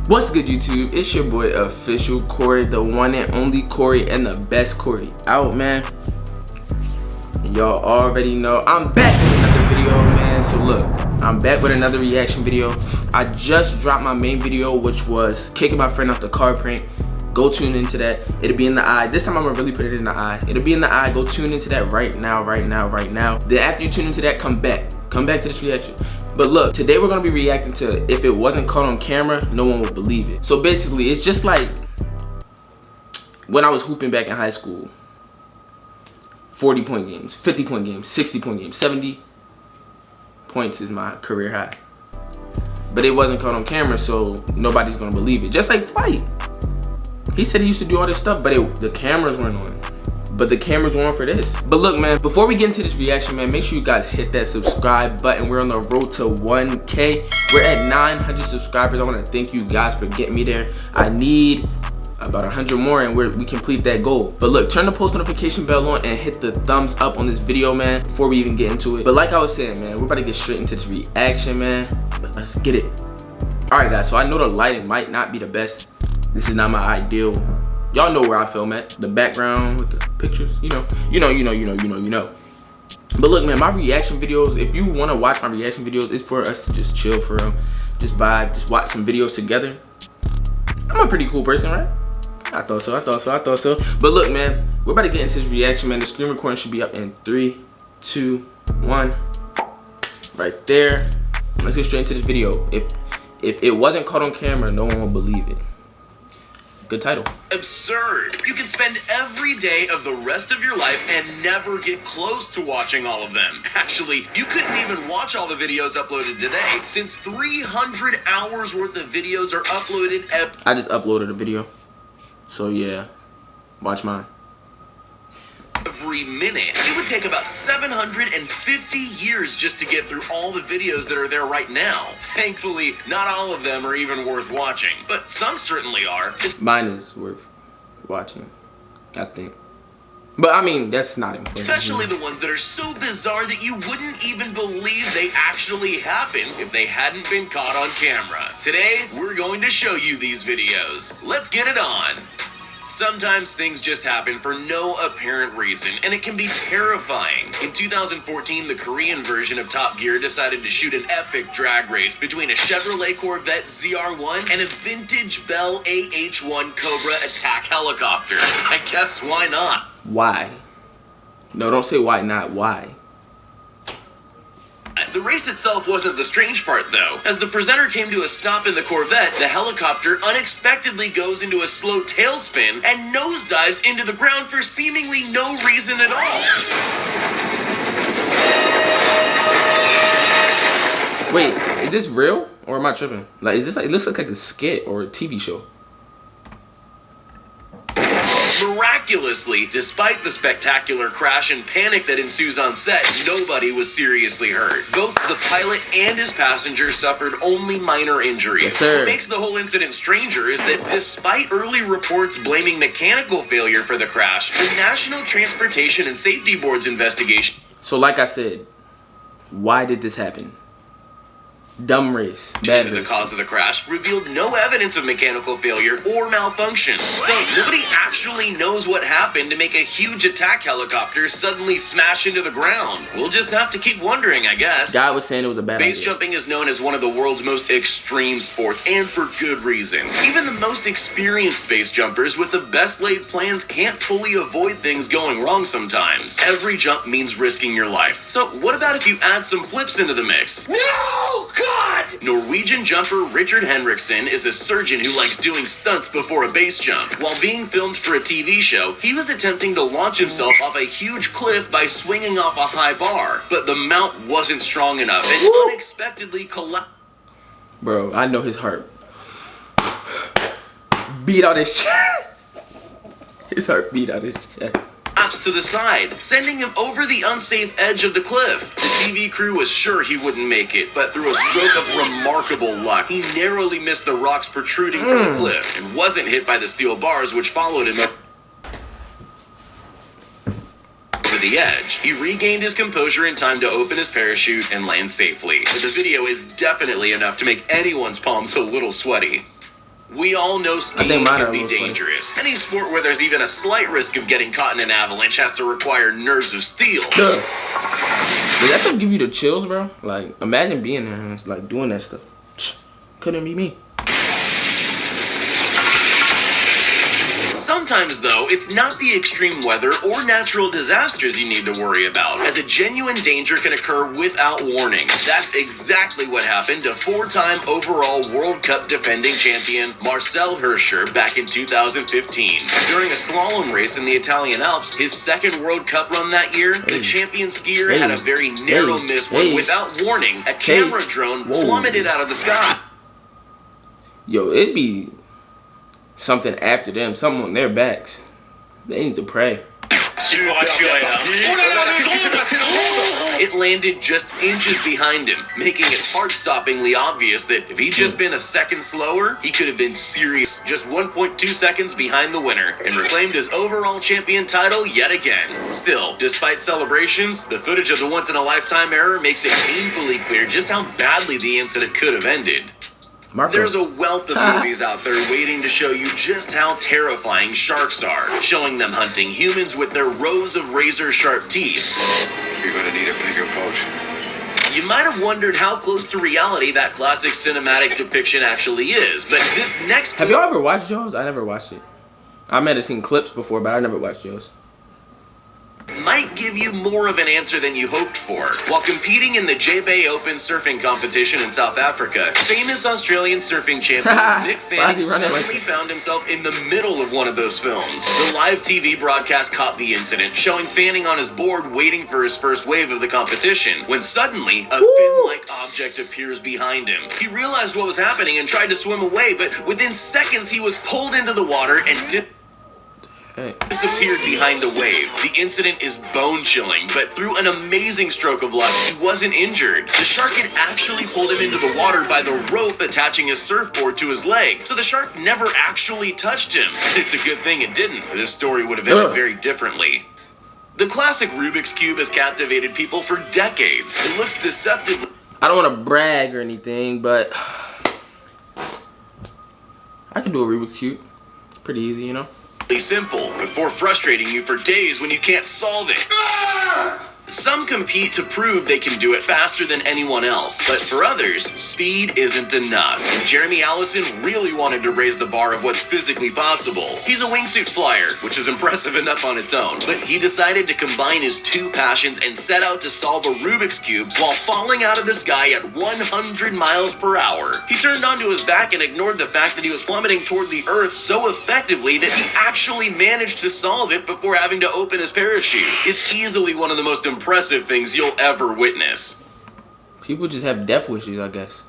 What's good, YouTube? It's your boy OfficialCoury, the one and only Coury, and the best Coury out, man. And y'all already know I'm back with another video, man. So look, I'm back with another reaction video. I just dropped my main video, which was kicking my friend off the car prank. Go tune into that. It'll be in the eye. This time I'm gonna really put it in the eye. It'll be in the eye. Go tune into that right now. Then after you tune into that, come back to this reaction. But look, today we're gonna be reacting to if it wasn't caught on camera, no one would believe it. So basically, it's just like when I was hooping back in high school. 40-point games, 50-point games, 60-point games, 70 points is my career high. But it wasn't caught on camera, so nobody's gonna believe it. Just like Flight. He said he used to do all this stuff, but the cameras weren't on. But the cameras were on for this. But look, man, before we get into this reaction, man, make sure you guys hit that subscribe button. We're on the road to 1K. We're at 900 subscribers. I want to thank you guys for getting me there. I need about 100 more and we complete that goal. But look, turn the post notification bell on and hit the thumbs up on this video, man, before we even get into it. But like I was saying, man, we're about to get straight into this reaction, man. But let's get it. All right, guys, so I know the lighting might not be the best. This is not my ideal. Y'all know where I film at. The background with the pictures, you know. But look, man, my reaction videos, if you want to watch my reaction videos, it's for us to just chill for real. Just vibe, just watch some videos together. I'm a pretty cool person, right? I thought so. But look, man, we're about to get into this reaction, man. The screen recording should be up in 3, 2, 1. Right there. Let's get straight into this video. If it wasn't caught on camera, no one will believe it. Good title. Absurd. You can spend every day of the rest of your life and never get close to watching all of them. Actually, you couldn't even watch all the videos uploaded today, since 300 hours worth of videos are uploaded I just uploaded a video. So yeah, watch mine. Every minute. It would take about 750 years just to get through all the videos that are there right now. Thankfully, not all of them are even worth watching, but some certainly are. Mine is worth watching, I think. But I mean, that's not important. Especially the ones that are so bizarre that you wouldn't even believe they actually happened if they hadn't been caught on camera. Today, we're going to show you these videos. Let's get it on. Sometimes things just happen for no apparent reason, and it can be terrifying. In 2014, the Korean version of Top Gear decided to shoot an epic drag race between a Chevrolet Corvette ZR1 and a vintage Bell AH-1 Cobra attack helicopter. I guess why not? Why? No, don't say why not, why? The race itself wasn't the strange part, though. As the presenter came to a stop in the Corvette, the helicopter unexpectedly goes into a slow tailspin and nosedives into the ground for seemingly no reason at all. Wait, is this real or am I tripping? Like, is this like, it looks like a skit or a TV show? Miraculously, despite the spectacular crash and panic that ensues on set, nobody was seriously hurt. Both the pilot and his passengers suffered only minor injuries. Yes, sir. What makes the whole incident stranger is that despite early reports blaming mechanical failure for the crash, the National Transportation and Safety Board's investigation... So like I said, why did this happen? Dumb race. Bad race. The cause of the crash revealed no evidence of mechanical failure or malfunctions. So nobody actually knows what happened to make a huge attack helicopter suddenly smash into the ground. We'll just have to keep wondering, I guess. Guy was saying it was a bad idea. Base jumping is known as one of the world's most extreme sports, and for good reason. Even the most experienced base jumpers with the best laid plans can't fully avoid things going wrong sometimes. Every jump means risking your life. So what about if you add some flips into the mix? No! God! Norwegian jumper Richard Henriksen is a surgeon who likes doing stunts before a base jump. While being filmed for a TV show, he was attempting to launch himself off a huge cliff by swinging off a high bar, but the mount wasn't strong enough and unexpectedly collapsed. Bro, I know his heart beat out his chest. His heart beat out his chest. To the side, sending him over the unsafe edge of the cliff. The TV crew was sure he wouldn't make it, but through a stroke of remarkable luck, he narrowly missed the rocks protruding from the cliff and wasn't hit by the steel bars which followed him over the edge. He regained his composure in time to open his parachute and land safely. But the video is definitely enough to make anyone's palms a little sweaty. We all know skiing mine are can a be little funny. dangerous. Any sport where there's even a slight risk of getting caught in an avalanche has to require nerves of steel. Duh. Does that stuff give you the chills, bro? Like, imagine being there and it's like doing that stuff. Couldn't be me. Sometimes, though, it's not the extreme weather or natural disasters you need to worry about, as a genuine danger can occur without warning. That's exactly what happened to four-time overall World Cup defending champion Marcel Hirscher back in 2015. During a slalom race in the Italian Alps, his second World Cup run that year, the champion skier had a very narrow miss when, without warning, a camera drone plummeted out of the sky. Yo, it'd be something after them, something on their backs. They need to pray. It landed just inches behind him, making it heart-stoppingly obvious that if he'd just been a second slower, he could have been serious, just 1.2 seconds behind the winner, and reclaimed his overall champion title yet again. Still, despite celebrations, the footage of the once-in-a-lifetime error makes it painfully clear just how badly the incident could have ended. Marco. There's a wealth of movies out there waiting to show you just how terrifying sharks are, showing them hunting humans with their rows of razor-sharp teeth. You're gonna need a bigger boat. You might have wondered how close to reality that classic cinematic depiction actually is, but this next... Have y'all ever watched Jaws? I never watched it. I might have seen clips before, but I never watched Jaws. might give you more of an answer than you hoped for. While competing in the J-Bay Open surfing competition in South Africa, famous Australian surfing champion Nick Fanning suddenly found himself in the middle of one of those films. The live TV broadcast caught the incident, showing Fanning on his board waiting for his first wave of the competition, when suddenly a fin-like object appears behind him. He realized what was happening and tried to swim away, but within seconds he was pulled into the water and disappeared behind a wave. The incident is bone-chilling, but through an amazing stroke of luck, he wasn't injured. The shark had actually pulled him into the water by the rope attaching his surfboard to his leg, so the shark never actually touched him. And it's a good thing it didn't. This story would have ended very differently. The classic Rubik's Cube has captivated people for decades. It looks deceptively... I don't want to brag or anything, but I can do a Rubik's Cube. It's pretty easy, you know? Simple, before frustrating you for days when you can't solve it. Some compete to prove they can do it faster than anyone else, but for others, speed isn't enough. And Jeremy Allison really wanted to raise the bar of what's physically possible. He's a wingsuit flyer, which is impressive enough on its own, but he decided to combine his two passions and set out to solve a Rubik's Cube while falling out of the sky at 100 miles per hour. He turned onto his back and ignored the fact that he was plummeting toward the earth so effectively that he actually managed to solve it before having to open his parachute. It's easily one of the most impressive things you'll ever witness. People just have death wishes, I guess.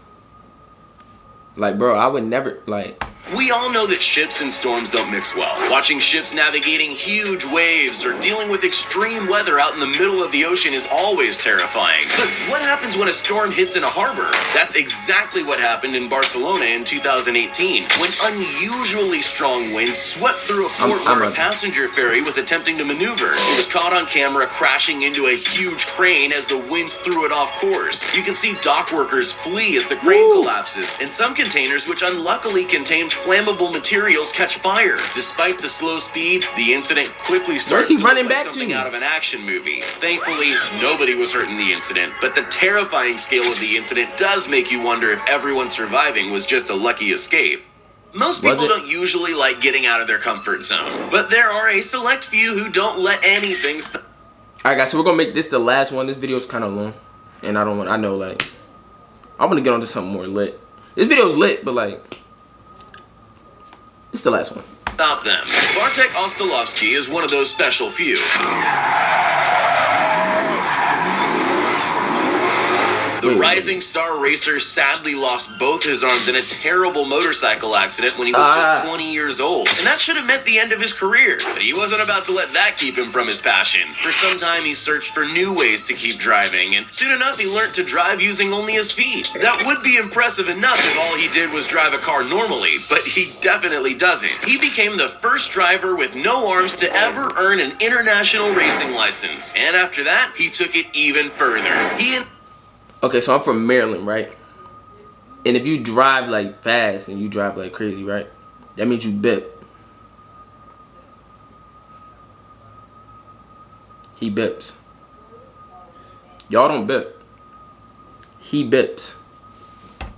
Like, bro, I would never, like... We all know that ships and storms don't mix well. Watching ships navigating huge waves or dealing with extreme weather out in the middle of the ocean is always terrifying. But what happens when a storm hits in a harbor? That's exactly what happened in Barcelona in 2018, when unusually strong winds swept through a port where a passenger ferry was attempting to maneuver. It was caught on camera crashing into a huge crane as the winds threw it off course. You can see dock workers flee as the crane collapses, and some containers, which unluckily contained flammable materials, catch fire. Despite the slow speed, the incident quickly starts to look like something out of an action movie. Thankfully, nobody was hurt in the incident, but the terrifying scale of the incident does make you wonder if everyone surviving was just a lucky escape. Most people don't usually like getting out of their comfort zone, but there are a select few who don't let anything stop. Alright guys, so we're gonna make this the last one. This video is kind of long, and I know, like, I want to get onto something more lit. This video is lit, but like, it's the last one. Stop them. Bartek Ostolovsky is one of those special few. The rising star racer sadly lost both his arms in a terrible motorcycle accident when he was just 20 years old. And that should have meant the end of his career. But he wasn't about to let that keep him from his passion. For some time, he searched for new ways to keep driving, and soon enough, he learned to drive using only his feet. That would be impressive enough if all he did was drive a car normally, but he definitely doesn't. He became the first driver with no arms to ever earn an international racing license. And after that, he took it even further. Okay, so I'm from Maryland, right? And if you drive like fast and you drive like crazy, right? That means you bip. He bips. Y'all don't bip. He bips.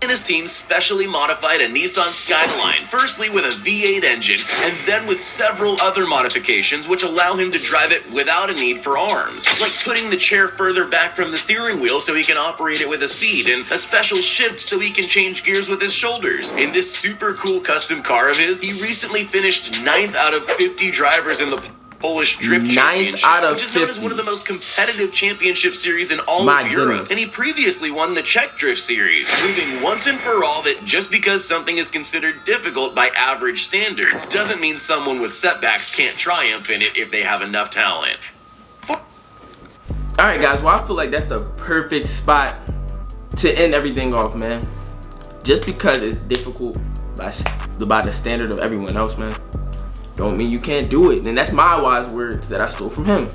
And his team specially modified a Nissan Skyline, firstly with a V8 engine, and then with several other modifications which allow him to drive it without a need for arms, like putting the chair further back from the steering wheel so he can operate it with his feet, and a special shift so he can change gears with his shoulders. In this super cool custom car of his, he recently finished 9th out of 50 drivers in the Polish Drift 9th Championship, out of which is known as 50. one of the most competitive championship series in all My of Europe. goodness. And he previously won the Czech Drift Series, proving once and for all that just because something is considered difficult by average standards doesn't mean someone with setbacks can't triumph in it if they have enough talent. Alright guys, well I feel like that's the perfect spot to end everything off, man. Just because it's difficult by the standard of everyone else, man, don't mean you can't do it. And that's my wise words that I stole from him.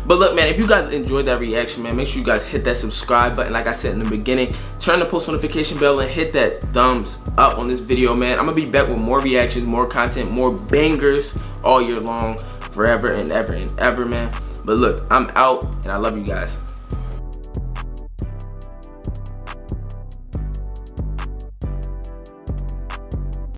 But look, man, if you guys enjoyed that reaction, man, make sure you guys hit that subscribe button. Like I said in the beginning, turn the post notification bell and hit that thumbs up on this video, man. I'm gonna be back with more reactions, more content, more bangers all year long, forever and ever, man. But look, I'm out and I love you guys.